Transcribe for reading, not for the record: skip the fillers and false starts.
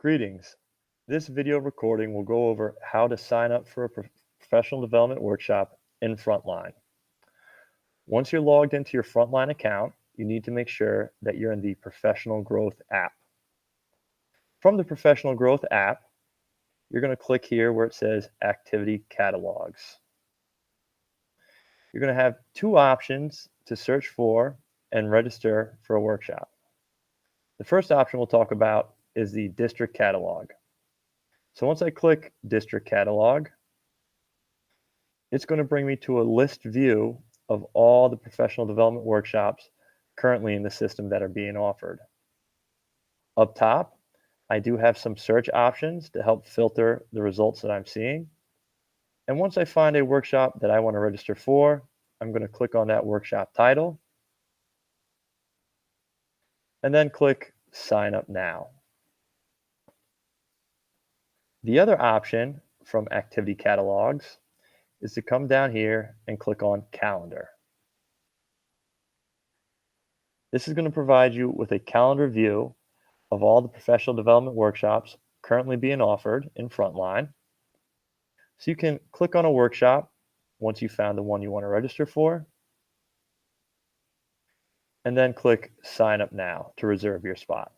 Greetings. This video recording will go over how to sign up for a professional development workshop in Frontline. Once you're logged into your Frontline account, you need to make sure that you're in the Professional Growth app. From the Professional Growth app, you're going to click here where it says Activity Catalogs. You're going to have two options to search for and register for a workshop. The first option we'll talk about is the District Catalog. So once I click District Catalog, it's going to bring me to a list view of all the professional development workshops currently in the system that are being offered. Up top, I do have some search options to help filter the results that I'm seeing. And once I find a workshop that I want to register for, I'm going to click on that workshop title and then click Sign Up Now. The other option from Activity Catalogs is to come down here and click on Calendar. This is going to provide you with a calendar view of all the professional development workshops currently being offered in Frontline. So you can click on a workshop once you found the one you want to register for, and then click Sign Up Now to reserve your spot.